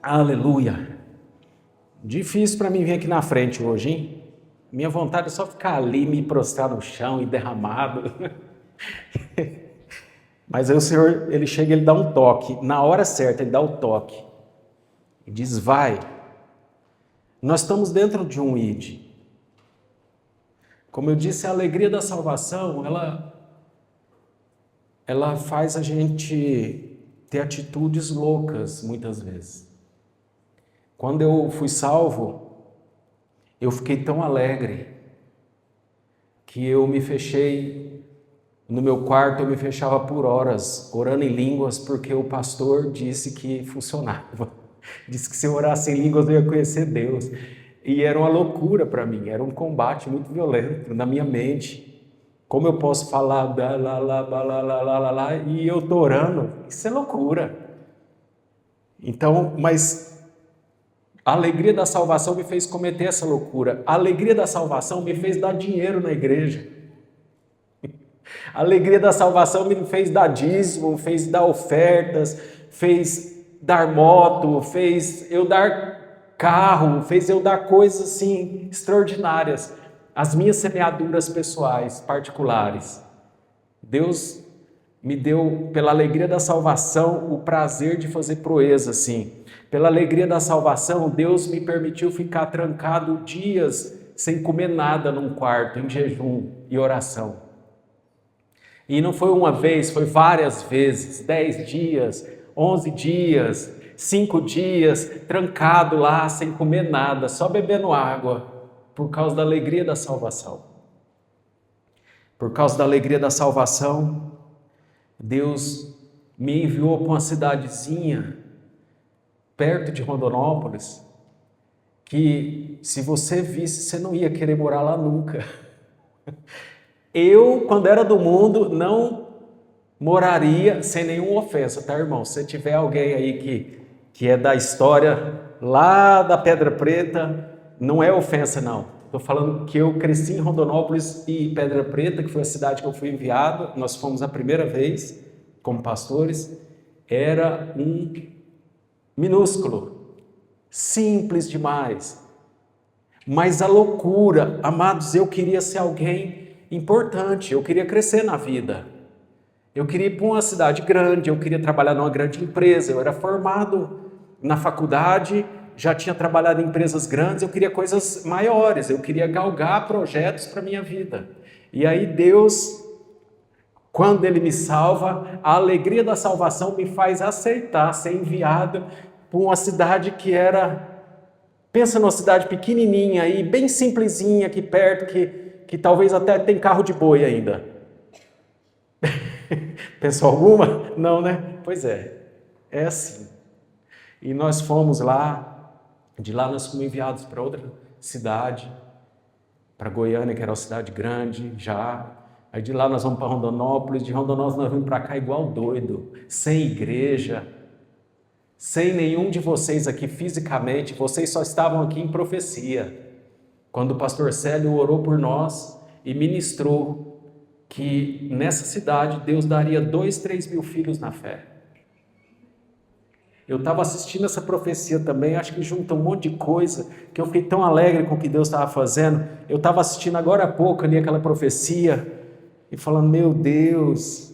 Aleluia. Difícil para mim vir aqui na frente hoje, hein? Minha vontade é só ficar ali, me prostrar no chão e derramado. Mas aí o Senhor, Ele chega, Ele dá um toque. Na hora certa, Ele dá o toque. E diz, vai. Nós estamos dentro de um id. Como eu disse, a alegria da salvação, ela faz a gente ter atitudes loucas, muitas vezes. Quando eu fui salvo, eu fiquei tão alegre que eu me fechei no meu quarto, eu me fechava por horas, orando em línguas, porque o pastor disse que funcionava. Disse que se eu orasse em línguas eu ia conhecer Deus. E era uma loucura para mim, era um combate muito violento na minha mente. Como eu posso falar e eu estou orando? Isso é loucura. Então, mas a alegria da salvação me fez cometer essa loucura. A alegria da salvação me fez dar dinheiro na igreja. A alegria da salvação me fez dar dízimo, me fez dar ofertas, fez dar moto, fez eu dar carro, fez eu dar coisas assim extraordinárias. As minhas semeaduras pessoais, particulares. Deus me deu, pela alegria da salvação, o prazer de fazer proeza, assim. Pela alegria da salvação, Deus me permitiu ficar trancado dias sem comer nada num quarto, em jejum e oração. E não foi uma vez, foi várias vezes, 10 dias, 11 dias, 5 dias, trancado lá, sem comer nada, só bebendo água, por causa da alegria da salvação. Por causa da alegria da salvação, Deus me enviou para uma cidadezinha, perto de Rondonópolis, que se você visse, você não ia querer morar lá nunca. Eu, quando era do mundo, não moraria, sem nenhuma ofensa, tá, irmão? Se tiver alguém aí que é da história lá da Pedra Preta, não é ofensa, não. Estou falando que eu cresci em Rondonópolis e Pedra Preta, que foi a cidade que eu fui enviado. Nós fomos a primeira vez como pastores. Era um minúsculo, simples demais. Mas a loucura, amados, eu queria ser alguém importante, eu queria crescer na vida. Eu queria ir para uma cidade grande, eu queria trabalhar numa grande empresa. Eu era formado na faculdade, já tinha trabalhado em empresas grandes, eu queria coisas maiores, eu queria galgar projetos para a minha vida. E aí Deus, quando Ele me salva, a alegria da salvação me faz aceitar ser enviado para uma cidade que era... Pensa numa cidade pequenininha e bem simplesinha aqui perto, que talvez até tem carro de boi ainda. Pensou alguma? Não, né? Pois é assim. E nós fomos lá, de lá nós fomos enviados para outra cidade, para Goiânia, que era uma cidade grande já. Aí de lá nós vamos para Rondonópolis, de Rondonópolis nós vamos para cá igual doido, sem igreja, sem nenhum de vocês aqui fisicamente, vocês só estavam aqui em profecia. Quando o pastor Célio orou por nós e ministrou que nessa cidade Deus daria 2, 3 mil filhos na fé. Eu estava assistindo essa profecia também, acho que junta um monte de coisa, que eu fiquei tão alegre com o que Deus estava fazendo. Eu estava assistindo agora há pouco ali aquela profecia e falando, meu Deus,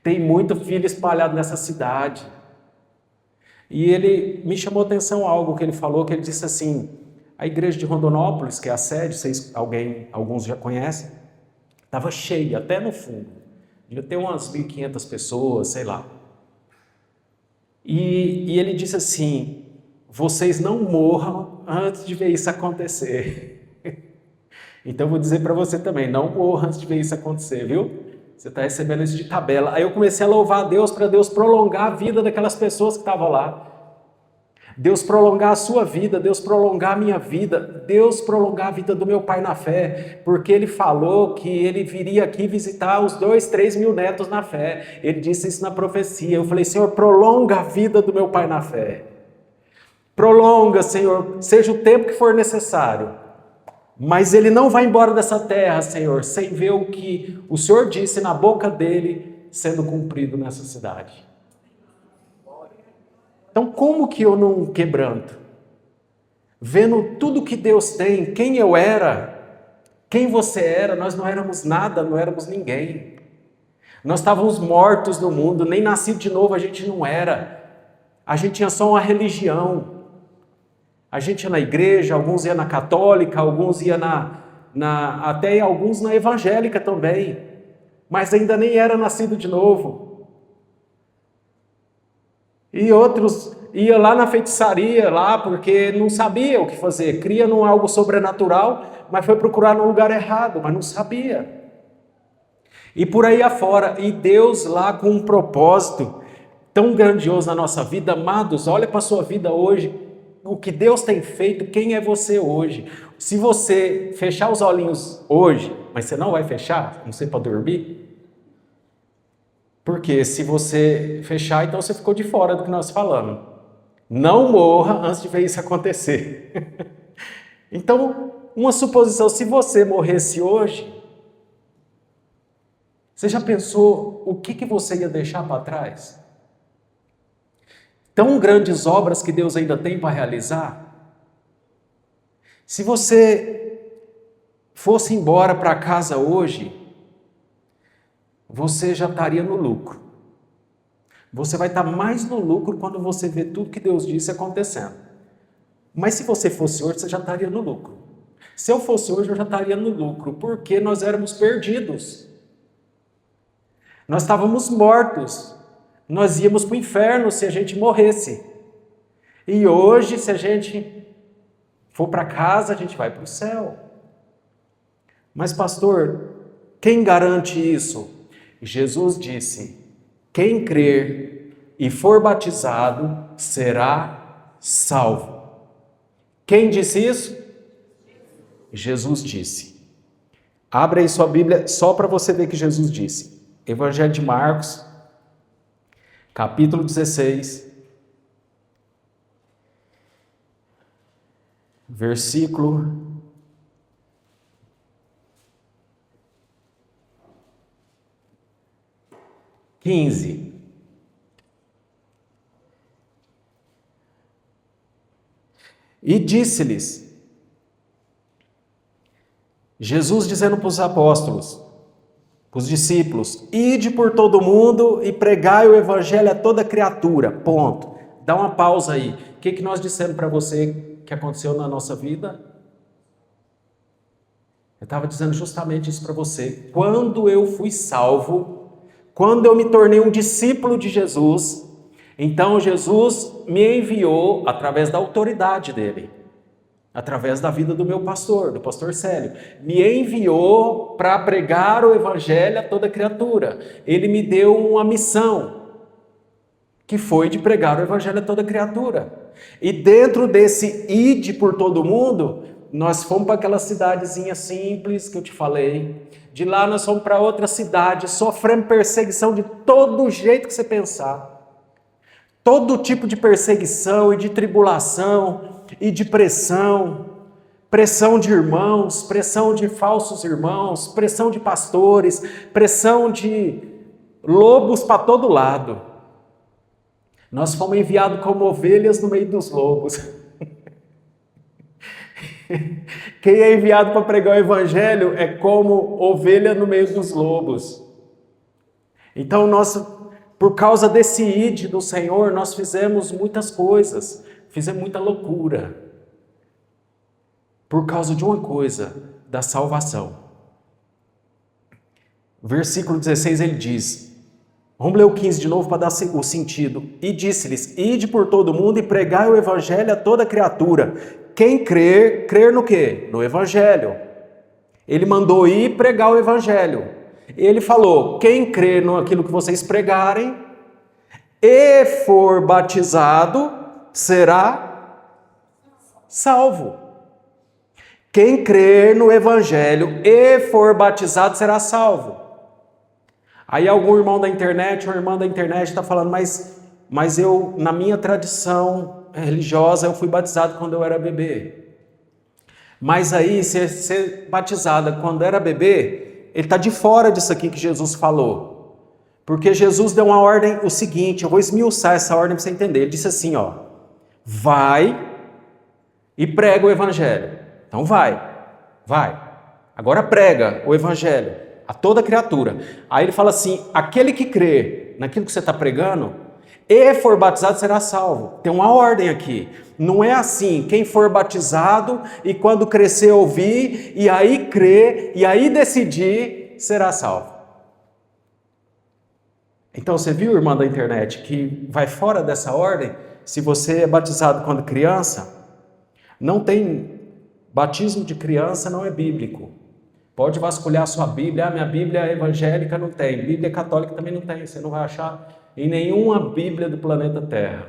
tem muito filho espalhado nessa cidade. E ele me chamou a atenção algo que ele falou, que ele disse assim, a igreja de Rondonópolis, que é a sede, alguns já conhecem, estava cheia, até no fundo. Devia ter umas 1.500 pessoas, sei lá. E ele disse assim, vocês não morram antes de ver isso acontecer. Então eu vou dizer para você também, não morra antes de ver isso acontecer, viu? Você está recebendo isso de tabela. Aí eu comecei a louvar a Deus para Deus prolongar a vida daquelas pessoas que estavam lá. Deus prolongar a sua vida, Deus prolongar a minha vida, Deus prolongar a vida do meu pai na fé, porque Ele falou que Ele viria aqui visitar os 2, 3 mil netos na fé. Ele disse isso na profecia. Eu falei, Senhor, prolonga a vida do meu pai na fé. Prolonga, Senhor, seja o tempo que for necessário. Mas ele não vai embora dessa terra, Senhor, sem ver o que o Senhor disse na boca dele sendo cumprido nessa cidade. Então, como que eu não quebranto? Vendo tudo que Deus tem, quem eu era, quem você era, nós não éramos nada, não éramos ninguém. Nós estávamos mortos no mundo, nem nascido de novo a gente não era. A gente tinha só uma religião. A gente ia na igreja, alguns iam na católica, alguns iam até alguns na evangélica também. Mas ainda nem era nascido de novo. E outros iam lá na feitiçaria, lá porque não sabia o que fazer. Cria num algo sobrenatural, mas foi procurar no lugar errado, mas não sabia. E por aí afora, e Deus lá com um propósito tão grandioso na nossa vida. Amados, olha para a sua vida hoje, o que Deus tem feito, quem é você hoje. Se você fechar os olhinhos hoje, mas você não vai fechar, não sei, para dormir, porque se você fechar, então você ficou de fora do que nós falamos. Não morra antes de ver isso acontecer. Então, uma suposição, se você morresse hoje, você já pensou o que você ia deixar para trás? Tão grandes obras que Deus ainda tem para realizar. Se você fosse embora para casa hoje, você já estaria no lucro. Você vai estar mais no lucro quando você vê tudo que Deus disse acontecendo. Mas se você fosse hoje, você já estaria no lucro. Se eu fosse hoje, eu já estaria no lucro, porque nós éramos perdidos. Nós estávamos mortos. Nós íamos para o inferno se a gente morresse. E hoje, se a gente for para casa, a gente vai para o céu. Mas, pastor, quem garante isso? Jesus disse: quem crer e for batizado será salvo. Quem disse isso? Jesus disse. Abre aí sua Bíblia só para você ver que Jesus disse. Evangelho de Marcos, capítulo 16, versículo 15. E disse-lhes, Jesus dizendo para os apóstolos, para os discípulos: ide por todo mundo e pregai o evangelho a toda criatura. Ponto. Dá uma pausa aí. O que nós dissemos para você que aconteceu na nossa vida? Eu estava dizendo justamente isso para você. Quando eu fui salvo, quando eu me tornei um discípulo de Jesus, então Jesus me enviou através da autoridade dele, através da vida do meu pastor, do pastor Célio, me enviou para pregar o evangelho a toda criatura. Ele me deu uma missão, que foi de pregar o evangelho a toda criatura. E dentro desse ide por todo mundo, nós fomos para aquela cidadezinha simples que eu te falei. De lá nós fomos para outra cidade, sofrendo perseguição de todo jeito que você pensar. Todo tipo de perseguição e de tribulação e de pressão. Pressão de irmãos, pressão de falsos irmãos, pressão de pastores, pressão de lobos para todo lado. Nós fomos enviados como ovelhas no meio dos lobos. Quem é enviado para pregar o evangelho é como ovelha no meio dos lobos. Então, por causa desse ide do Senhor, nós fizemos muitas coisas, fizemos muita loucura. Por causa de uma coisa, da salvação. Versículo 16 ele diz, vamos ler o 15 de novo para dar o sentido. E disse-lhes, ide por todo mundo e pregai o evangelho a toda criatura. Quem crer, crer no quê? No evangelho. Ele mandou ir pregar o evangelho. Ele falou, quem crer naquilo que vocês pregarem e for batizado, será salvo. Quem crer no evangelho e for batizado, será salvo. Aí algum irmão da internet, uma irmã da internet está falando, mas eu, na minha tradição religiosa, eu fui batizado quando eu era bebê. Mas aí, ser batizada quando era bebê, ele está de fora disso aqui que Jesus falou. Porque Jesus deu uma ordem, o seguinte, eu vou esmiuçar essa ordem para você entender. Ele disse assim, ó, vai e prega o evangelho. Então vai. Agora prega o evangelho a toda criatura. Aí ele fala assim, aquele que crê naquilo que você está pregando e for batizado será salvo. Tem uma ordem aqui. Não é assim, quem for batizado e quando crescer ouvir, e aí crer, e aí decidir, será salvo. Então você viu, irmã da internet, que vai fora dessa ordem? Se você é batizado quando criança, não tem batismo de criança, não é bíblico. Pode vasculhar a sua Bíblia, minha Bíblia é evangélica, não tem, Bíblia católica também não tem, você não vai achar em nenhuma Bíblia do planeta Terra.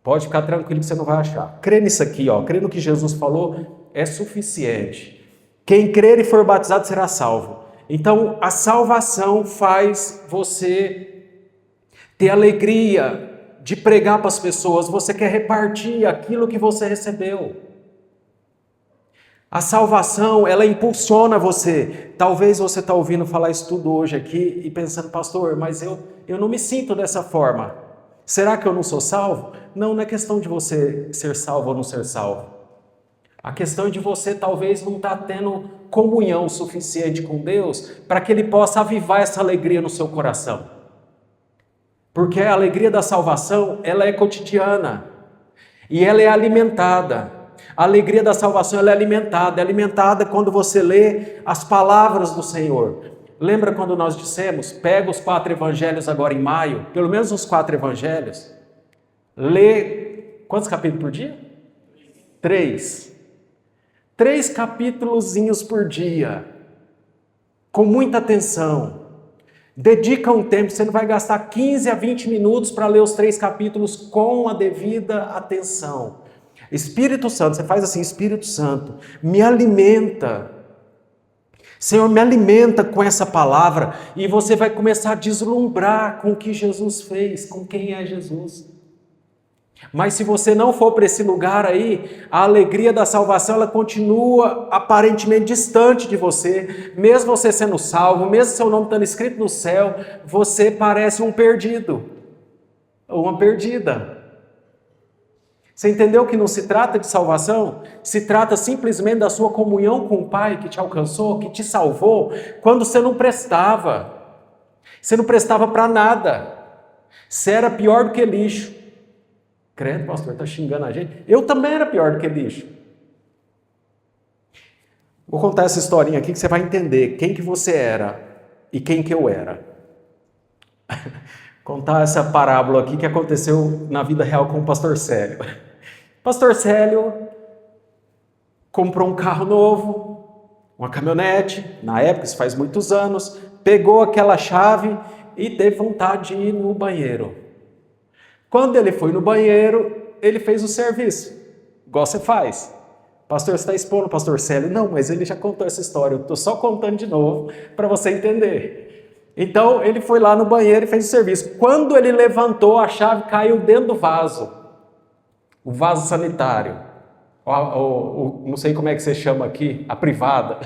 Pode ficar tranquilo que você não vai achar. Crê nisso aqui, ó, crê no que Jesus falou, é suficiente. Quem crer e for batizado será salvo. Então, a salvação faz você ter alegria de pregar para as pessoas, você quer repartir aquilo que você recebeu. A salvação, ela impulsiona você. Talvez você está ouvindo falar isso tudo hoje aqui e pensando, pastor, mas eu não me sinto dessa forma. Será que eu não sou salvo? Não é questão de você ser salvo ou não ser salvo. A questão é de você talvez não estar tendo comunhão suficiente com Deus para que Ele possa avivar essa alegria no seu coração. Porque a alegria da salvação, ela é cotidiana e ela é alimentada. A alegria da salvação ela é alimentada quando você lê as palavras do Senhor. Lembra quando nós dissemos, pega os 4 evangelhos agora em maio, pelo menos os 4 evangelhos, lê quantos capítulos por dia? 3. 3 capítulozinhos por dia, com muita atenção. Dedica um tempo, você não vai gastar 15 a 20 minutos para ler os 3 capítulos com a devida atenção. Espírito Santo, você faz assim, Espírito Santo, me alimenta. Senhor, me alimenta com essa palavra e você vai começar a deslumbrar com o que Jesus fez, com quem é Jesus. Mas se você não for para esse lugar aí, a alegria da salvação ela continua aparentemente distante de você. Mesmo você sendo salvo, mesmo seu nome estando escrito no céu, você parece um perdido ou uma perdida. Você entendeu que não se trata de salvação? Se trata simplesmente da sua comunhão com o Pai que te alcançou, que te salvou, quando você não prestava. Você não prestava para nada. Você era pior do que lixo. Credo, pastor, está xingando a gente. Eu também era pior do que lixo. Vou contar essa historinha aqui que você vai entender quem que você era e quem que eu era. Contar essa parábola aqui que aconteceu na vida real com o pastor Célio. Pastor Célio comprou um carro novo, uma caminhonete, na época, isso faz muitos anos, pegou aquela chave e teve vontade de ir no banheiro. Quando ele foi no banheiro, ele fez o serviço, igual você faz. Pastor, você está expondo o pastor Célio? Não, mas ele já contou essa história, eu estou só contando de novo para você entender. Então, ele foi lá no banheiro e fez o serviço. Quando ele levantou, a chave caiu dentro do vaso. O vaso sanitário, não sei como é que você chama aqui, a privada.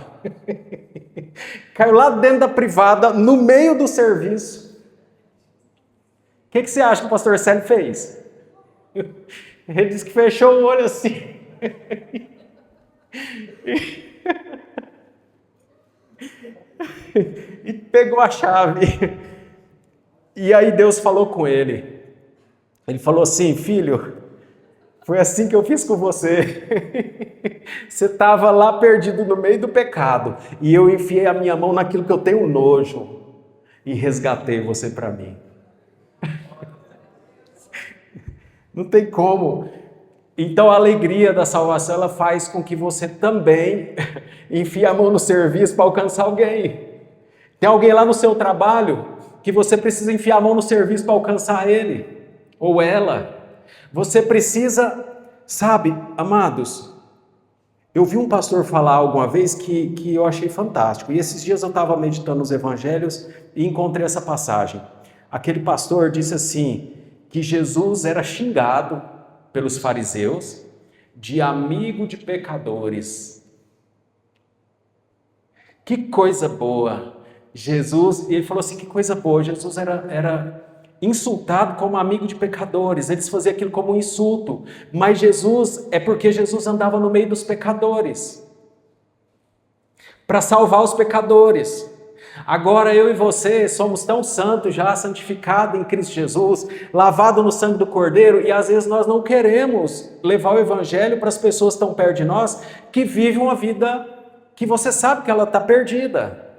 Caiu lá dentro da privada, no meio do serviço. O que você acha que o pastor Célio fez? Ele disse que fechou o olho assim. E pegou a chave. E aí Deus falou com ele. Ele falou assim, filho, foi assim que eu fiz com você. Você estava lá perdido no meio do pecado. E eu enfiei a minha mão naquilo que eu tenho nojo. E resgatei você para mim. Não tem como. Então a alegria da salvação ela faz com que você também enfie a mão no serviço para alcançar alguém. Tem alguém lá no seu trabalho que você precisa enfiar a mão no serviço para alcançar ele ou ela. Você precisa, sabe, amados, eu vi um pastor falar alguma vez que eu achei fantástico. E esses dias eu estava meditando nos evangelhos e encontrei essa passagem. Aquele pastor disse assim, que Jesus era xingado pelos fariseus de amigo de pecadores. Que coisa boa! Jesus, e ele falou assim, que coisa boa, Jesus era insultado como amigo de pecadores, eles faziam aquilo como um insulto, mas Jesus, é porque Jesus andava no meio dos pecadores, para salvar os pecadores. Agora eu e você somos tão santos já, santificados em Cristo Jesus, lavados no sangue do Cordeiro, e às vezes nós não queremos levar o Evangelho para as pessoas que estão perto de nós, que vivem uma vida que você sabe que ela está perdida.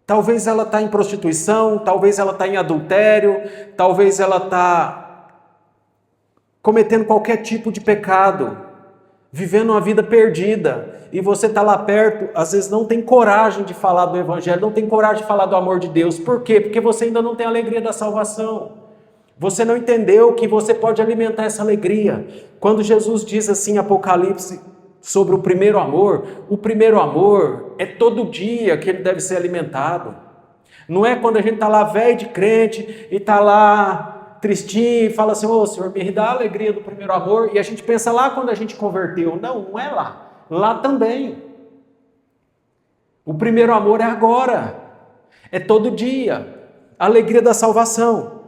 Talvez ela está em prostituição, talvez ela está em adultério, talvez ela está cometendo qualquer tipo de pecado, vivendo uma vida perdida, e você está lá perto, às vezes não tem coragem de falar do Evangelho, não tem coragem de falar do amor de Deus. Por quê? Porque você ainda não tem a alegria da salvação. Você não entendeu que você pode alimentar essa alegria. Quando Jesus diz assim em Apocalipse sobre o primeiro amor é todo dia que ele deve ser alimentado. Não é quando a gente está lá velho de crente e está lá tristinho e fala assim, ô Senhor, me dá a alegria do primeiro amor, e a gente pensa lá quando a gente converteu. Não, não é lá. Lá também. O primeiro amor é agora. É todo dia. A alegria da salvação.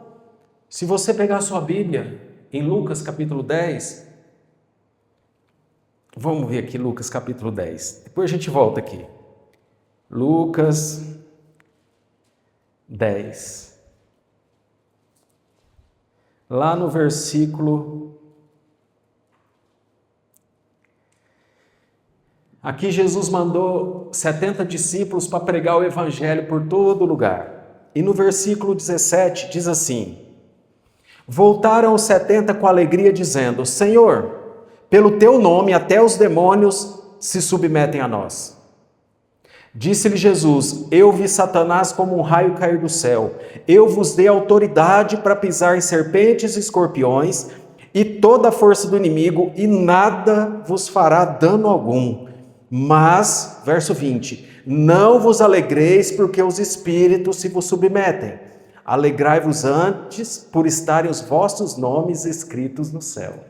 Se você pegar a sua Bíblia, em Lucas capítulo 10, vamos ver aqui Lucas capítulo 10. Depois a gente volta aqui. Lucas 10. Lá no versículo... Aqui Jesus mandou 70 discípulos para pregar o Evangelho por todo lugar. E no versículo 17 diz assim: voltaram os 70 com alegria, dizendo, Senhor, pelo teu nome até os demônios se submetem a nós. Disse-lhe Jesus, eu vi Satanás como um raio cair do céu. Eu vos dei autoridade para pisar em serpentes e escorpiões e toda a força do inimigo, e nada vos fará dano algum. Mas, verso 20, não vos alegreis porque os espíritos se vos submetem. Alegrai-vos antes por estarem os vossos nomes escritos no céu.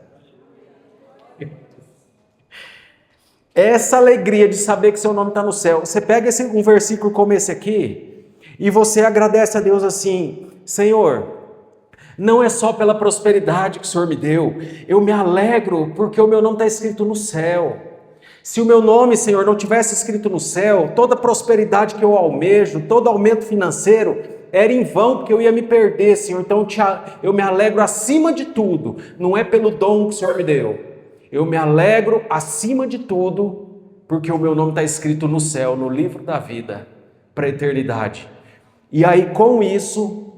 Essa alegria de saber que seu nome está no céu. Você pega um versículo como esse aqui e você agradece a Deus assim, Senhor, não é só pela prosperidade que o Senhor me deu, eu me alegro porque o meu nome está escrito no céu. Se o meu nome, Senhor, não tivesse escrito no céu, toda prosperidade que eu almejo, todo aumento financeiro, era em vão, porque eu ia me perder, Senhor. Então eu me alegro acima de tudo, não é pelo dom que o Senhor me deu. Eu me alegro acima de tudo, porque o meu nome está escrito no céu, no livro da vida, para a eternidade. E aí com isso,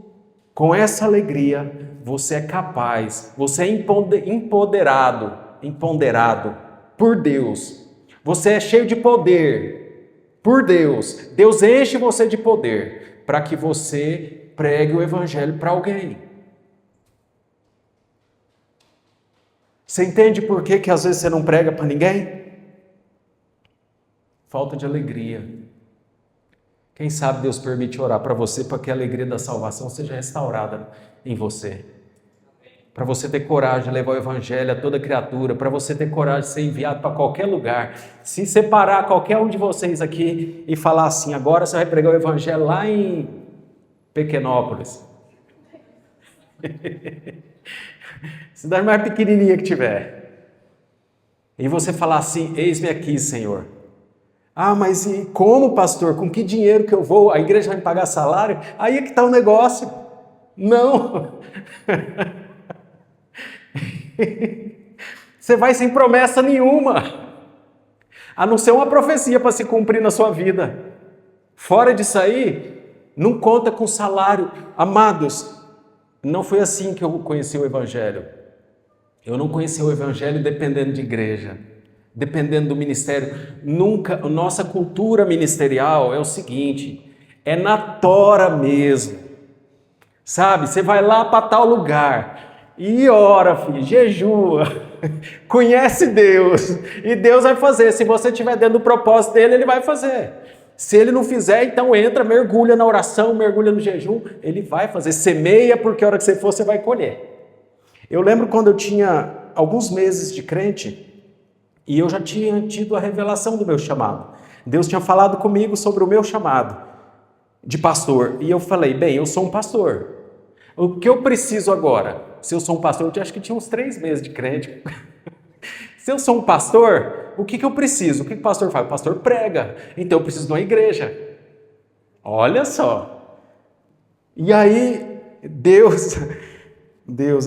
com essa alegria, você é capaz, você é empoderado por Deus. Você é cheio de poder por Deus. Deus enche você de poder para que você pregue o Evangelho para alguém. Você entende por que às vezes você não prega para ninguém? Falta de alegria. Quem sabe Deus permite orar para você para que a alegria da salvação seja restaurada em você. Para você ter coragem de levar o Evangelho a toda criatura, para você ter coragem de ser enviado para qualquer lugar. Se separar qualquer um de vocês aqui e falar assim, agora você vai pregar o Evangelho lá em Pequenópolis. Cidade mais pequenininha que tiver. E você falar assim, eis-me aqui, Senhor. Ah, mas e como, pastor? Com que dinheiro que eu vou? A igreja vai me pagar salário? Aí é que está o negócio. Não. Você vai sem promessa nenhuma, a não ser uma profecia para se cumprir na sua vida. Fora disso aí, não conta com salário. Amados, não foi assim que eu conheci o Evangelho. Eu não conheci o Evangelho dependendo de igreja, dependendo do ministério. Nunca, nossa cultura ministerial é o seguinte, é na tora mesmo. Sabe, você vai lá para tal lugar e ora, filho, jejua, conhece Deus, e Deus vai fazer. Se você estiver dentro do propósito dele, ele vai fazer. Se ele não fizer, então entra, mergulha na oração, mergulha no jejum, ele vai fazer. Semeia, porque a hora que você for, você vai colher. Eu lembro quando eu tinha alguns meses de crente, e eu já tinha tido a revelação do meu chamado. Deus tinha falado comigo sobre o meu chamado. de pastor. E eu falei, bem, eu sou um pastor. O que eu preciso agora? Se eu sou um pastor, eu acho que tinha uns 3 meses de crente. Se eu sou um pastor, o que eu preciso? O que o pastor faz? O pastor prega. Então eu preciso de uma igreja. Olha só. E aí, Deus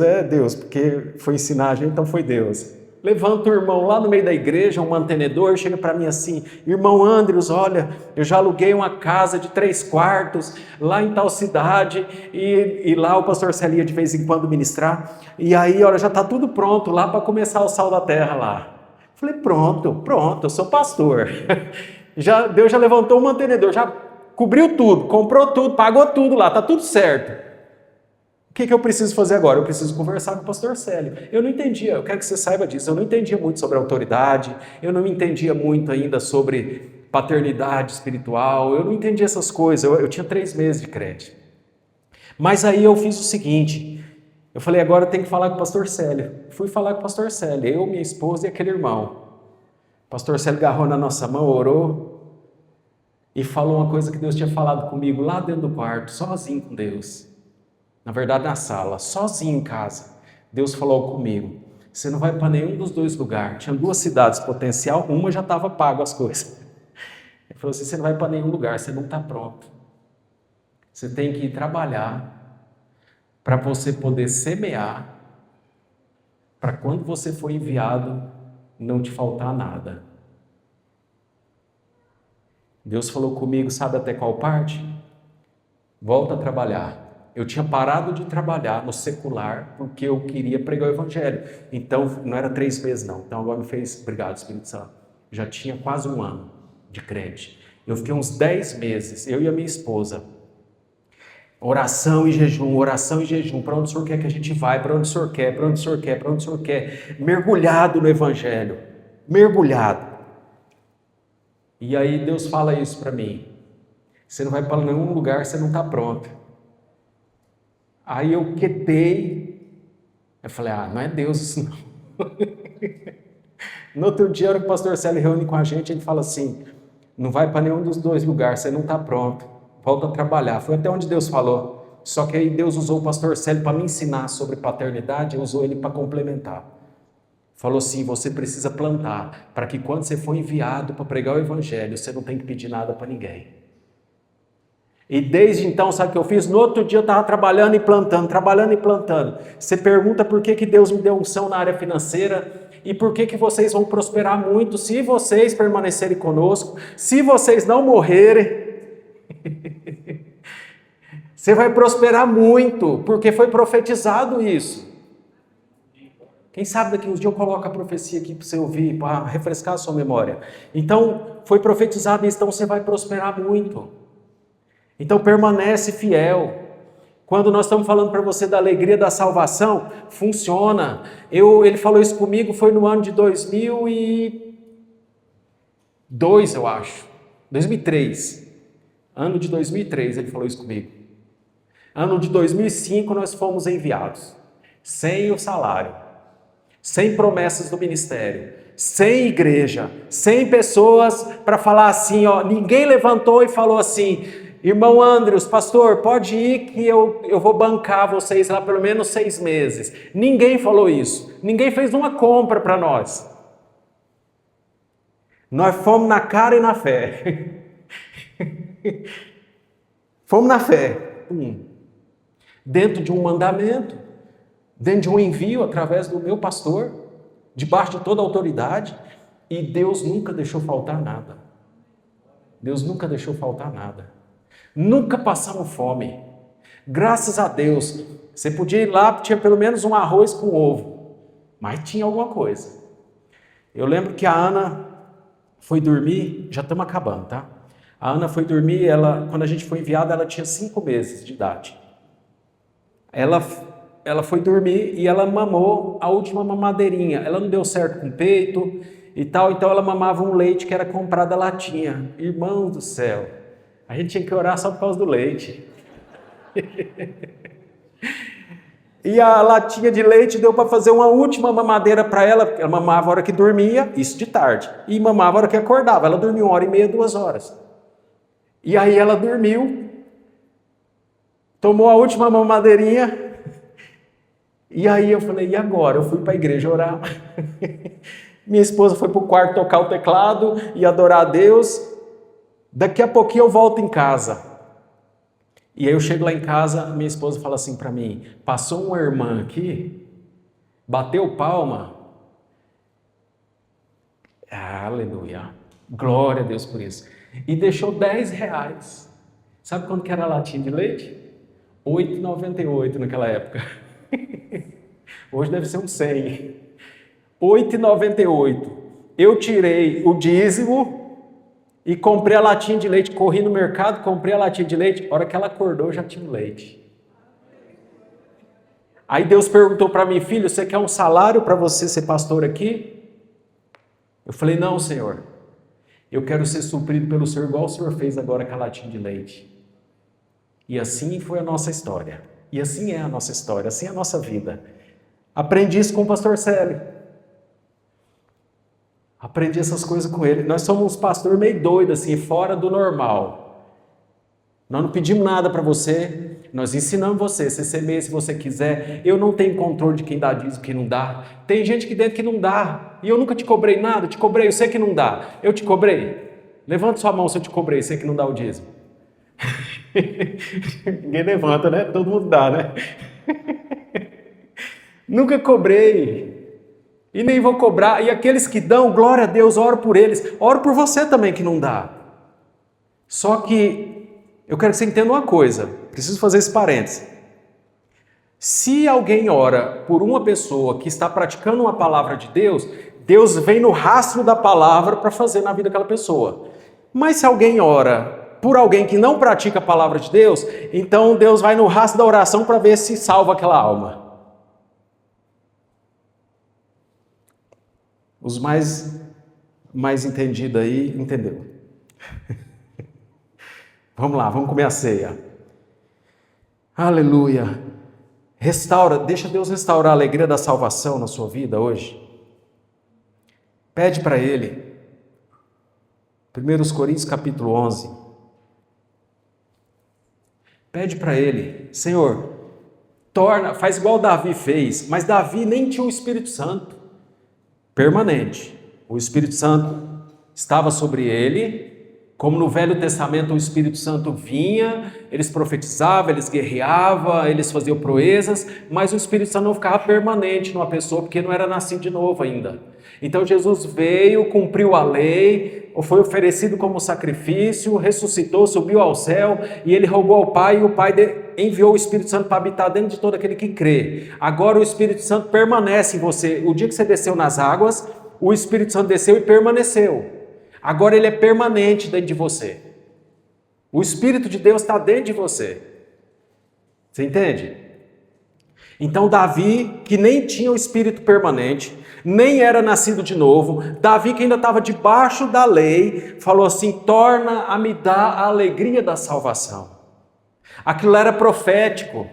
é Deus, porque foi ensinar a gente, então foi Deus. Levanta o irmão lá no meio da igreja, um mantenedor, chega para mim assim, irmão Andrews, olha, eu já aluguei uma casa de 3 quartos lá em tal cidade, e lá o pastor Celia de vez em quando ministrar, e aí, olha, já está tudo pronto lá para começar o Sal da Terra lá. Falei, pronto, eu sou pastor. Deus já levantou o mantenedor, já cobriu tudo, comprou tudo, pagou tudo lá, está tudo certo. O que eu preciso fazer agora? Eu preciso conversar com o pastor Célio. Eu não entendia, eu quero que você saiba disso, eu não entendia muito sobre autoridade, eu não entendia muito ainda sobre paternidade espiritual, eu não entendia essas coisas, eu tinha 3 meses de crente. Mas aí eu fiz o seguinte, eu falei, agora eu tenho que falar com o pastor Célio. Fui falar com o pastor Célio, eu, minha esposa e aquele irmão. O pastor Célio agarrou na nossa mão, orou e falou uma coisa que Deus tinha falado comigo lá dentro do quarto, sozinho com Deus. Na verdade, na sala, sozinho em casa. Deus falou comigo, você não vai para nenhum dos 2 lugares. Tinha 2 cidades potencial, uma já estava pago as coisas. Ele falou assim, você não vai para nenhum lugar, você não está pronto. Você tem que ir trabalhar para você poder semear, para quando você for enviado, não te faltar nada. Deus falou comigo, sabe até qual parte? Volta a trabalhar. Eu tinha parado de trabalhar no secular porque eu queria pregar o evangelho. Então, não era 3 meses não. Então, agora me fez, obrigado Espírito Santo, já tinha quase 1 ano de crente. Eu fiquei uns 10 meses, eu e a minha esposa, oração e jejum, para onde o Senhor quer que a gente vai, para onde o Senhor quer, para onde o Senhor quer, para onde o Senhor quer, mergulhado no evangelho, mergulhado. E aí Deus fala isso para mim, você não vai para nenhum lugar, você não está pronto. Aí eu quietei, eu falei, não é Deus isso não. No outro dia, a hora que o pastor Célio reúne com a gente, ele fala assim, não vai para nenhum dos 2 lugares, você não está pronto, volta a trabalhar. Foi até onde Deus falou, só que aí Deus usou o pastor Célio para me ensinar sobre paternidade, usou ele para complementar. Falou assim, você precisa plantar, para que quando você for enviado para pregar o evangelho, você não tem que pedir nada para ninguém. E desde então, sabe o que eu fiz? No outro dia eu estava trabalhando e plantando. Você pergunta por que Deus me deu unção na área financeira e por que vocês vão prosperar muito se vocês permanecerem conosco, se vocês não morrerem. Você vai prosperar muito, porque foi profetizado isso. Quem sabe daqui uns dias eu coloco a profecia aqui para você ouvir, para refrescar a sua memória. Então, foi profetizado isso, então você vai prosperar muito. Então permanece fiel. Quando nós estamos falando para você da alegria da salvação, funciona. Ele falou isso comigo, foi no ano de 2002, eu acho. 2003. Ano de 2003 ele falou isso comigo. Ano de 2005 nós fomos enviados. Sem o salário. Sem promessas do ministério. Sem igreja. Sem pessoas para falar assim, ninguém levantou e falou assim, irmão Andrews, pastor, pode ir que eu vou bancar vocês lá pelo menos 6 meses. Ninguém falou isso. Ninguém fez uma compra para nós. Nós fomos na cara e na fé. Fomos na fé. Dentro de um mandamento, dentro de um envio através do meu pastor, debaixo de toda a autoridade. E Deus nunca deixou faltar nada. Deus nunca deixou faltar nada. Nunca passamos fome. Graças a Deus. Você podia ir lá, tinha pelo menos um arroz com ovo. Mas tinha alguma coisa. Eu lembro que a Ana foi dormir, já estamos acabando, tá? A Ana foi dormir, quando a gente foi enviada, ela tinha 5 meses de idade. Ela foi dormir e ela mamou a última mamadeirinha. Ela não deu certo com o peito e tal, então ela mamava um leite que era comprado a latinha. Irmão do céu. A gente tinha que orar só por causa do leite. E a latinha de leite deu para fazer uma última mamadeira para ela, porque ela mamava a hora que dormia, isso de tarde, e mamava a hora que acordava. Ela dormiu 1h30, 2 horas. E aí ela dormiu, tomou a última mamadeirinha, e aí eu falei, e agora? Eu fui para a igreja orar. Minha esposa foi para o quarto tocar o teclado e adorar a Deus. Daqui a pouquinho eu volto em casa. E aí eu chego lá em casa, minha esposa fala assim para mim, passou uma irmã aqui, bateu palma. Aleluia. Glória a Deus por isso. E deixou R$10. Sabe quanto que era a latinha de leite? R$8,98 naquela época. Hoje deve ser uns 100. R$8,98. Eu tirei o dízimo e comprei a latinha de leite. Corri no mercado, comprei a latinha de leite. A hora que ela acordou, já tinha leite. Aí Deus perguntou para mim, filho, você quer um salário para você ser pastor aqui? Eu falei, não, Senhor. Eu quero ser suprido pelo Senhor, igual o Senhor fez agora com a latinha de leite. E assim foi a nossa história. E assim é a nossa história, assim é a nossa vida. Aprendi isso com o pastor Célio. Aprendi essas coisas com ele. Nós somos uns pastores meio doidos, assim, fora do normal. Nós não pedimos nada para você, nós ensinamos você semeia se você quiser. Eu não tenho controle de quem dá dízimo e quem não dá. Tem gente aqui dentro que não dá. E eu nunca te cobrei nada, te cobrei, eu sei que não dá. Eu te cobrei? Levanta sua mão se eu te cobrei, sei que não dá o dízimo. Ninguém levanta, né? Todo mundo dá, né? Nunca cobrei. E nem vou cobrar. E aqueles que dão, glória a Deus, oro por eles. Oro por você também que não dá. Só que eu quero que você entenda uma coisa. Preciso fazer esse parênteses. Se alguém ora por uma pessoa que está praticando uma palavra de Deus, Deus vem no rastro da palavra para fazer na vida daquela pessoa. Mas se alguém ora por alguém que não pratica a palavra de Deus, então Deus vai no rastro da oração para ver se salva aquela alma. Os mais entendidos aí, entendeu? Vamos lá, vamos comer a ceia. Aleluia. Deixa Deus restaurar a alegria da salvação na sua vida hoje. Pede para Ele. 1 Coríntios capítulo 11. Pede para Ele, Senhor, faz igual Davi fez, mas Davi nem tinha o Espírito Santo permanente. O Espírito Santo estava sobre ele, como no Velho Testamento o Espírito Santo vinha, eles profetizavam, eles guerreavam, eles faziam proezas, mas o Espírito Santo não ficava permanente numa pessoa, porque não era nascido de novo ainda. Então Jesus veio, cumpriu a lei, foi oferecido como sacrifício, ressuscitou, subiu ao céu, e ele rogou ao Pai, e o Pai enviou o Espírito Santo para habitar dentro de todo aquele que crê. Agora o Espírito Santo permanece em você. O dia que você desceu nas águas, o Espírito Santo desceu e permaneceu. Agora ele é permanente dentro de você. O Espírito de Deus está dentro de você. Você entende? Então Davi, que nem tinha o Espírito permanente, nem era nascido de novo, Davi que ainda estava debaixo da lei, falou assim, torna a me dar a alegria da salvação. Aquilo era profético.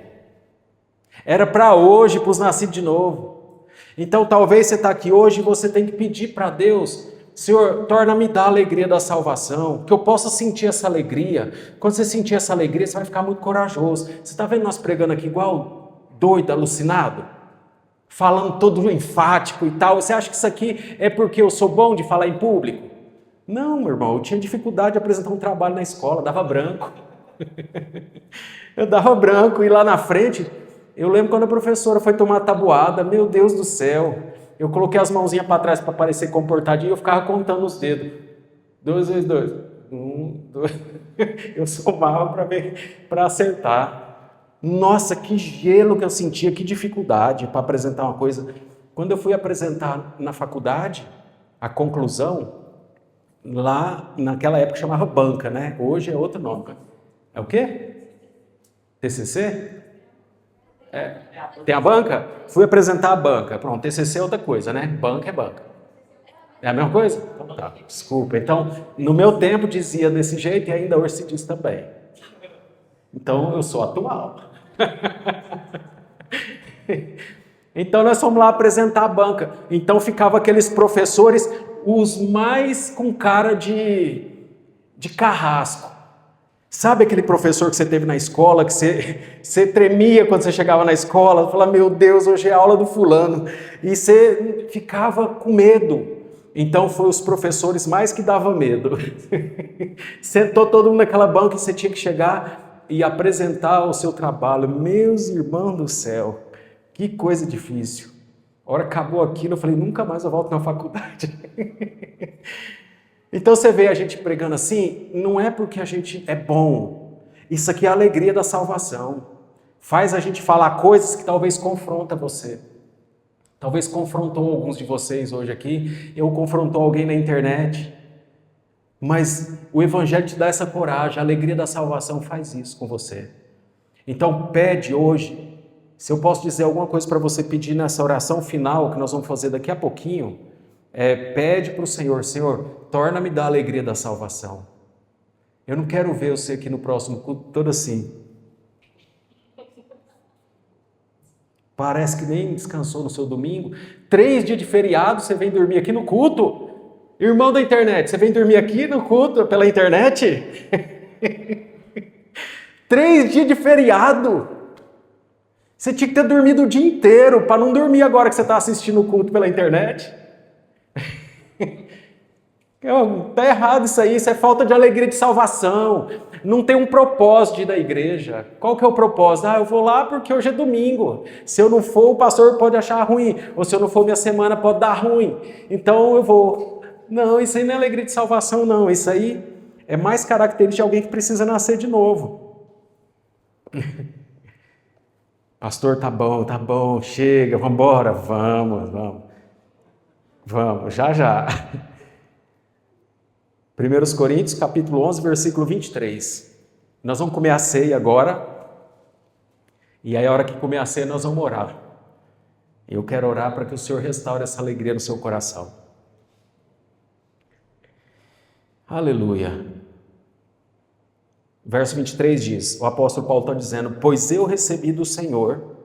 Era para hoje, para os nascidos de novo. Então talvez você está aqui hoje e você tem que pedir para Deus, Senhor, torna-me da alegria da salvação, que eu possa sentir essa alegria. Quando você sentir essa alegria, você vai ficar muito corajoso. Você está vendo nós pregando aqui igual doido, alucinado? Falando todo enfático e tal. Você acha que isso aqui é porque eu sou bom de falar em público? Não, meu irmão, eu tinha dificuldade de apresentar um trabalho na escola, dava branco. Eu dava branco e lá na frente, eu lembro quando a professora foi tomar a tabuada, meu Deus do céu. Eu coloquei as mãozinhas para trás para parecer comportadinho e eu ficava contando os dedos. 2 vezes 2. 1, 2. Eu somava para acertar. Nossa, que gelo que eu sentia, que dificuldade para apresentar uma coisa. Quando eu fui apresentar na faculdade, a conclusão, lá naquela época chamava banca, né? Hoje é outro nome. É o quê? TCC? Tem a banca? Fui apresentar a banca. Pronto, TCC é outra coisa, né? Banca é banca. É a mesma coisa? Então, tá, desculpa. Então, no meu tempo dizia desse jeito e ainda hoje se diz também. Então, eu sou atual. Então, nós fomos lá apresentar a banca. Então, ficavam aqueles professores, os mais com cara de carrasco. Sabe aquele professor que você teve na escola, que você tremia quando você chegava na escola, falava, meu Deus, hoje é a aula do fulano, e você ficava com medo. Então foi os professores mais que dava medo. Sentou todo mundo naquela banca e você tinha que chegar e apresentar o seu trabalho. Meus irmãos do céu, que coisa difícil. A hora acabou aquilo, eu falei, nunca mais eu volto na faculdade. Então você vê a gente pregando assim, não é porque a gente é bom. Isso aqui é a alegria da salvação. Faz a gente falar coisas que talvez confrontam você. Talvez confrontou alguns de vocês hoje aqui, ou confrontou alguém na internet. Mas o Evangelho te dá essa coragem, a alegria da salvação faz isso com você. Então pede hoje, se eu posso dizer alguma coisa para você pedir nessa oração final, que nós vamos fazer daqui a pouquinho, pede para o Senhor, Senhor, torna-me da alegria da salvação. Eu não quero ver você aqui no próximo culto todo assim. Parece que nem descansou no seu domingo. 3 dias de feriado, você vem dormir aqui no culto. Irmão da internet, você vem dormir aqui no culto pela internet? 3 dias de feriado. Você tinha que ter dormido o dia inteiro para não dormir agora que você está assistindo o culto pela internet. Está errado isso aí, isso é falta de alegria de salvação. Não tem um propósito de ir da igreja. Qual que é o propósito? Eu vou lá porque hoje é domingo. Se eu não for, o pastor pode achar ruim. Ou se eu não for, minha semana pode dar ruim. Então eu vou. Não, isso aí não é alegria de salvação, não. Isso aí é mais característica de alguém que precisa nascer de novo. Pastor, tá bom, chega, vamos embora. Vamos, já. 1 Coríntios, capítulo 11, versículo 23. Nós vamos comer a ceia agora. E aí, a hora que comer a ceia, nós vamos orar. Eu quero orar para que o Senhor restaure essa alegria no seu coração. Aleluia. Verso 23 diz, o apóstolo Paulo está dizendo, pois eu recebi do Senhor.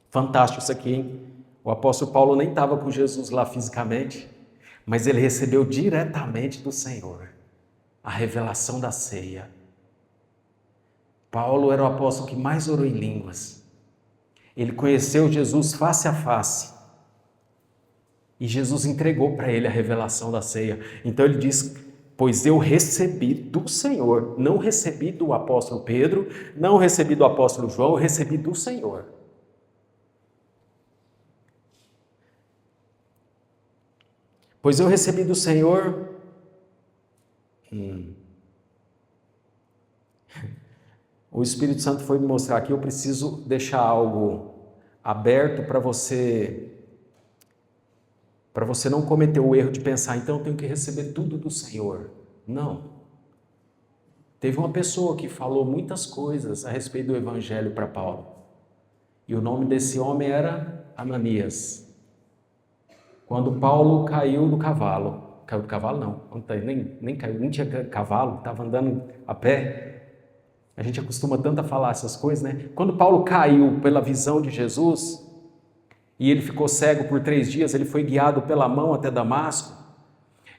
Fantástico isso aqui, hein? O apóstolo Paulo nem estava com Jesus lá fisicamente, mas ele recebeu diretamente do Senhor a revelação da ceia. Paulo era o apóstolo que mais orou em línguas. Ele conheceu Jesus face a face. E Jesus entregou para ele a revelação da ceia. Então ele diz, pois eu recebi do Senhor, não recebi do apóstolo Pedro, não recebi do apóstolo João, eu recebi do Senhor. Pois eu recebi do Senhor. O Espírito Santo foi me mostrar aqui, eu preciso deixar algo aberto para você não cometer o erro de pensar, então eu tenho que receber tudo do Senhor. Não. Teve uma pessoa que falou muitas coisas a respeito do Evangelho para Paulo. E o nome desse homem era Ananias. Quando Paulo caiu do cavalo, não nem caiu, nem tinha cavalo, estava andando a pé. A gente acostuma tanto a falar essas coisas, né? Quando Paulo caiu pela visão de Jesus, e ele ficou cego por 3 dias, ele foi guiado pela mão até Damasco.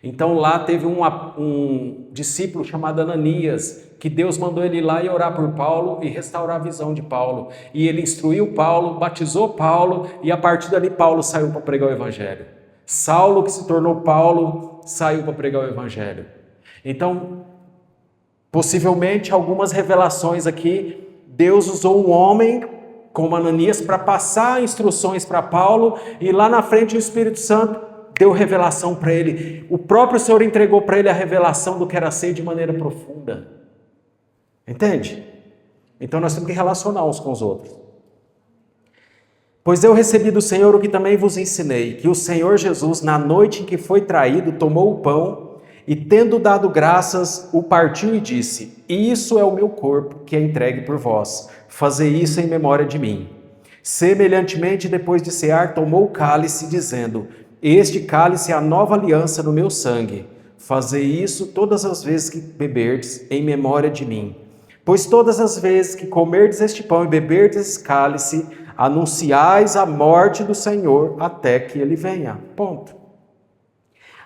Então lá teve um discípulo chamado Ananias, que Deus mandou ele ir lá e orar por Paulo e restaurar a visão de Paulo. E ele instruiu Paulo, batizou Paulo, e a partir dali Paulo saiu para pregar o Evangelho. Saulo, que se tornou Paulo, saiu para pregar o Evangelho. Então, possivelmente, algumas revelações aqui, Deus usou um homem como Ananias para passar instruções para Paulo, e lá na frente o Espírito Santo deu revelação para ele. O próprio Senhor entregou para ele a revelação do que era ser de maneira profunda. Entende? Então nós temos que relacionar uns com os outros. Pois eu recebi do Senhor o que também vos ensinei, que o Senhor Jesus, na noite em que foi traído, tomou o pão e, tendo dado graças, o partiu e disse, isso é o meu corpo que é entregue por vós, fazei isso em memória de mim. Semelhantemente, depois de cear, tomou o cálice, dizendo, este cálice é a nova aliança no meu sangue, fazei isso todas as vezes que beberdes em memória de mim. Pois todas as vezes que comerdes este pão e beberdes esse cálice, anunciais a morte do Senhor até que ele venha. Ponto.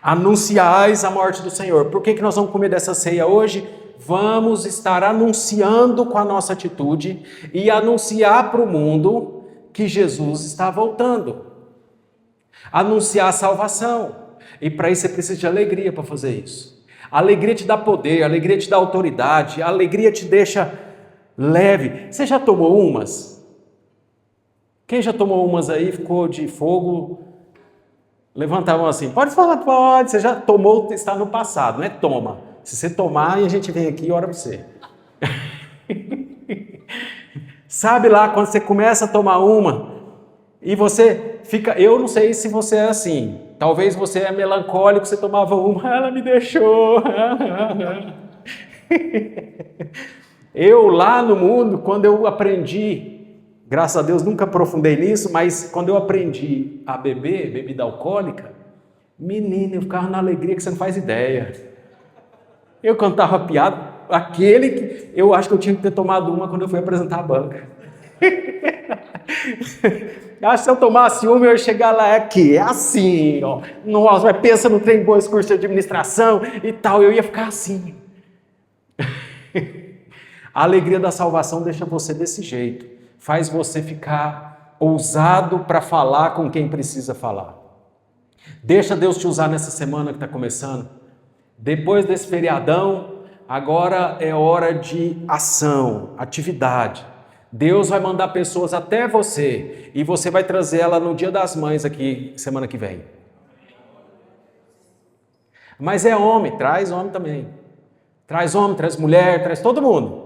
Anunciais a morte do Senhor. Por que nós vamos comer dessa ceia hoje? vamos estar anunciando com a nossa atitude e anunciar para o mundo que Jesus está voltando. Anunciar a salvação. E para isso você precisa de alegria para fazer isso. A alegria te dá poder, a alegria te dá autoridade, a alegria te deixa leve. Você já tomou umas? Quem já tomou umas aí, ficou de fogo? Levanta a mão assim. Pode falar, pode. Você já tomou, está no passado, não é toma. Se você tomar, a gente vem aqui e ora para você. Sabe lá, quando você começa a tomar uma e você fica... Eu não sei se você é assim. Talvez você é melancólico, você tomava uma, ela me deixou. Eu lá no mundo, quando eu aprendi, graças a Deus nunca aprofundei nisso, mas quando eu aprendi a beber bebida alcoólica, menino, eu ficava na alegria que você não faz ideia. Eu cantava piada, aquele que eu acho que eu tinha que ter tomado uma quando eu fui apresentar a banca. Acho que se eu tomasse uma, eu ia chegar lá aqui, é assim, ó. Nossa, mas pensa no trem bom, esse curso de administração e tal, eu ia ficar assim. A alegria da salvação deixa você desse jeito, faz você ficar ousado para falar com quem precisa falar. Deixa Deus te usar nessa semana que está começando. Depois desse feriadão, agora é hora de ação, atividade. Deus vai mandar pessoas até você e você vai trazer ela no Dia das Mães aqui, semana que vem. Mas é homem, traz homem também. Traz homem, traz mulher, traz todo mundo.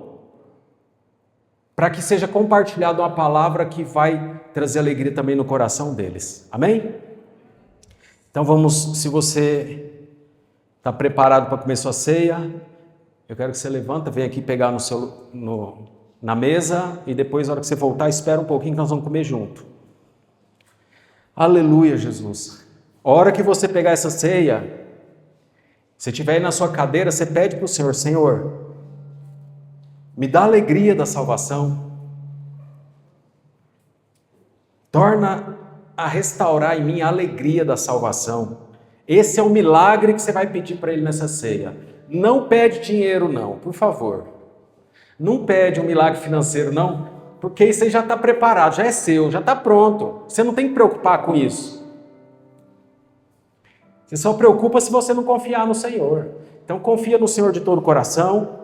Para que seja compartilhada uma palavra que vai trazer alegria também no coração deles. Amém? Então vamos, se você está preparado para comer sua ceia, eu quero que você levanta, vem aqui pegar na mesa e depois, na hora que você voltar, espera um pouquinho que nós vamos comer junto. Aleluia, Jesus. A hora que você pegar essa ceia, se estiver aí na sua cadeira, você pede para o Senhor, Senhor, me dá a alegria da salvação. Torna a restaurar em mim a alegria da salvação. Esse é o milagre que você vai pedir para Ele nessa ceia. Não pede dinheiro não, por favor. Não pede um milagre financeiro não, porque isso aí já está preparado, já é seu, já está pronto. Você não tem que preocupar com isso. Você só preocupa se você não confiar no Senhor. Então confia no Senhor de todo o coração.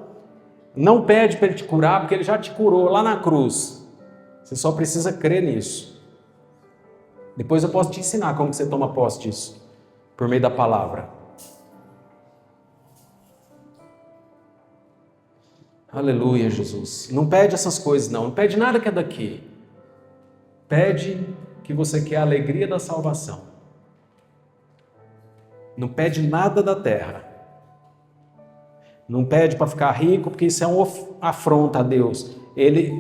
Não pede para Ele te curar, porque Ele já te curou lá na cruz. Você só precisa crer nisso. Depois eu posso te ensinar como que você toma posse disso, por meio da palavra. Aleluia, Jesus. Não pede essas coisas não pede nada que é daqui. Pede que você quer a alegria da salvação. Não pede nada da terra. Não pede para ficar rico, porque isso é uma afronta a Deus.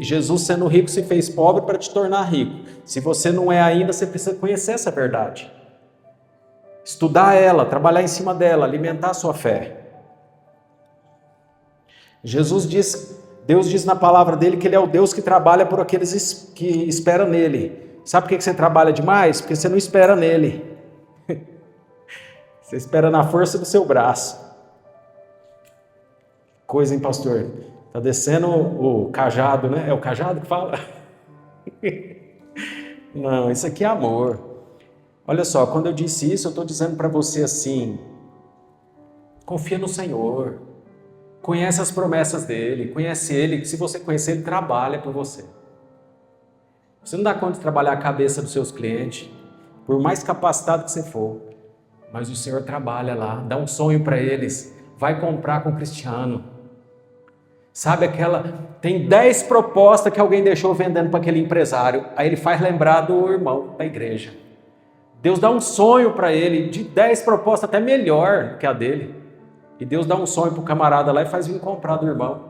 Jesus sendo rico se fez pobre para te tornar rico. Se você não é ainda, você precisa conhecer essa verdade. Estudar ela, trabalhar em cima dela, alimentar a sua fé. Deus diz na palavra dele que Ele é o Deus que trabalha por aqueles que esperam nele. Sabe por que você trabalha demais? Porque você não espera nele. Você espera na força do seu braço. Coisa, hein, pastor? Está descendo o cajado, né? É o cajado que fala? Não, isso aqui é amor. Olha só, quando eu disse isso, eu estou dizendo para você assim, confia no Senhor. Conhece as promessas dele, conhece ele, se você conhecer, ele trabalha por você. Você não dá conta de trabalhar a cabeça dos seus clientes, por mais capacitado que você for, mas o Senhor trabalha lá, dá um sonho para eles, vai comprar com o Cristiano. Sabe tem 10 propostas que alguém deixou vendendo para aquele empresário, aí ele faz lembrar do irmão da igreja. Deus dá um sonho para ele, de 10 propostas até melhor que a dele. E Deus dá um sonho para o camarada lá e faz vir comprar do irmão.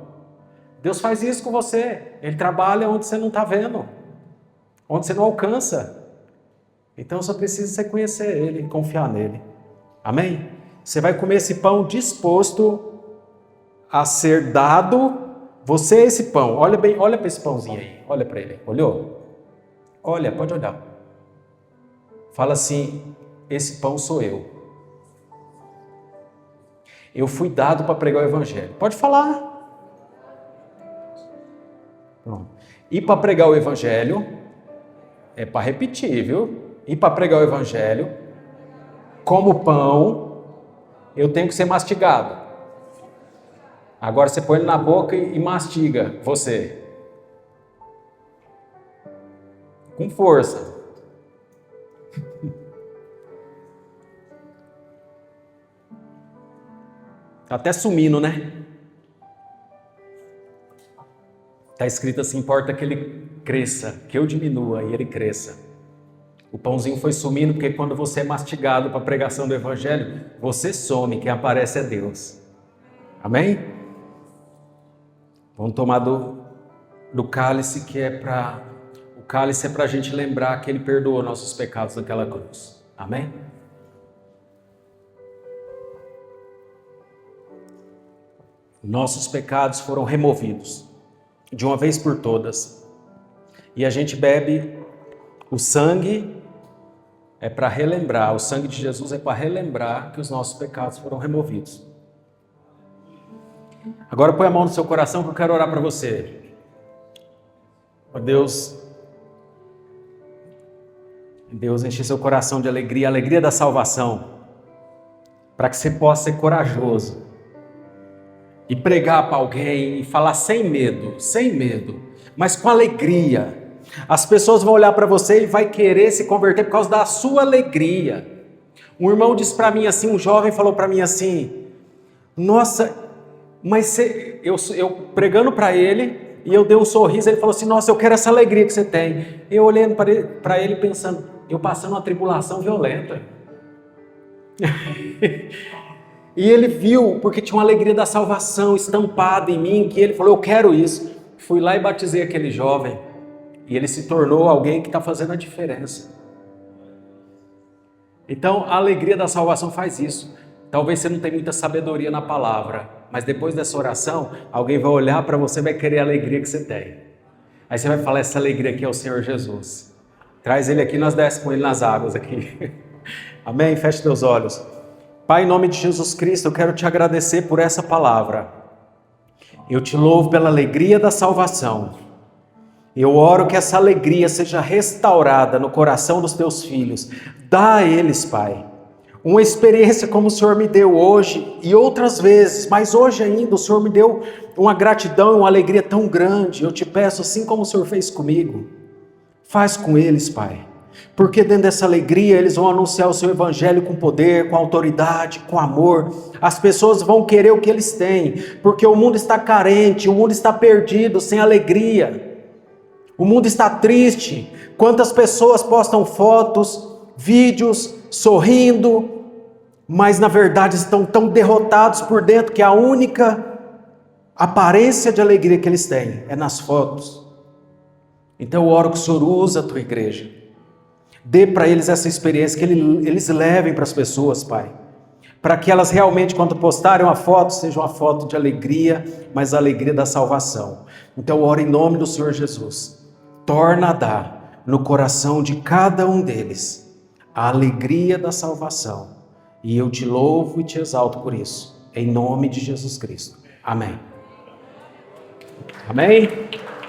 Deus faz isso com você. Ele trabalha onde você não está vendo. Onde você não alcança. Então só precisa você conhecer Ele e confiar nele. Amém? Você vai comer esse pão disposto a ser dado. Você é esse pão. Olha para esse pãozinho aí. Olha para ele. Olhou? Olha, pode olhar. Fala assim, esse pão sou eu. Eu fui dado para pregar o evangelho. Pode falar. Pronto. E para pregar o evangelho, é para repetir, viu? E para pregar o evangelho, como pão, eu tenho que ser mastigado. Agora você põe ele na boca e mastiga você. Com força. Tá até sumindo, né? Está escrito assim, importa que ele cresça, que eu diminua e ele cresça. O pãozinho foi sumindo porque quando você é mastigado para a pregação do evangelho, você some, quem aparece é Deus. Amém? Vamos tomar do cálice que é para... O cálice é para a gente lembrar que ele perdoou nossos pecados naquela cruz. Amém? Nossos pecados foram removidos de uma vez por todas. E a gente bebe o sangue, é para relembrar, o sangue de Jesus é para relembrar que os nossos pecados foram removidos. Agora põe a mão no seu coração que eu quero orar para você. Ó Deus, enche seu coração de alegria, a alegria da salvação, para que você possa ser corajoso e pregar para alguém e falar sem medo, mas com alegria. As pessoas vão olhar para você e vai querer se converter por causa da sua alegria. Um irmão disse para mim assim, um jovem falou para mim assim, nossa, mas eu pregando para ele, e eu dei um sorriso, ele falou assim, nossa, eu quero essa alegria que você tem. Eu olhando para ele pensando, eu passando uma tribulação violenta. E ele viu, porque tinha uma alegria da salvação estampada em mim, que ele falou, eu quero isso. Fui lá e batizei aquele jovem, e ele se tornou alguém que está fazendo a diferença. Então, a alegria da salvação faz isso. Talvez você não tenha muita sabedoria na palavra, mas depois dessa oração, alguém vai olhar para você e vai querer a alegria que você tem. Aí você vai falar, essa alegria aqui é o Senhor Jesus. Traz ele aqui, nós descemos com ele nas águas aqui. Amém? Feche teus olhos. Pai, em nome de Jesus Cristo, eu quero te agradecer por essa palavra. Eu te louvo pela alegria da salvação. Eu oro que essa alegria seja restaurada no coração dos teus filhos. Dá a eles, Pai, uma experiência como o Senhor me deu hoje e outras vezes, mas hoje ainda o Senhor me deu uma gratidão e uma alegria tão grande. Eu te peço, assim como o Senhor fez comigo, faz com eles, Pai. Porque dentro dessa alegria eles vão anunciar o seu evangelho com poder, com autoridade, com amor. As pessoas vão querer o que eles têm, porque o mundo está carente, o mundo está perdido, sem alegria. O mundo está triste. Quantas pessoas postam fotos, vídeos, sorrindo, mas na verdade estão tão derrotados por dentro que a única aparência de alegria que eles têm é nas fotos. Então eu oro que o Senhor use a tua igreja. Dê para eles essa experiência, que eles levem para as pessoas, Pai. Para que elas realmente, quando postarem uma foto, seja uma foto de alegria, mas a alegria da salvação. Então eu oro em nome do Senhor Jesus. Torna a dar no coração de cada um deles a alegria da salvação. E eu te louvo e te exalto por isso. Em nome de Jesus Cristo. Amém. Amém?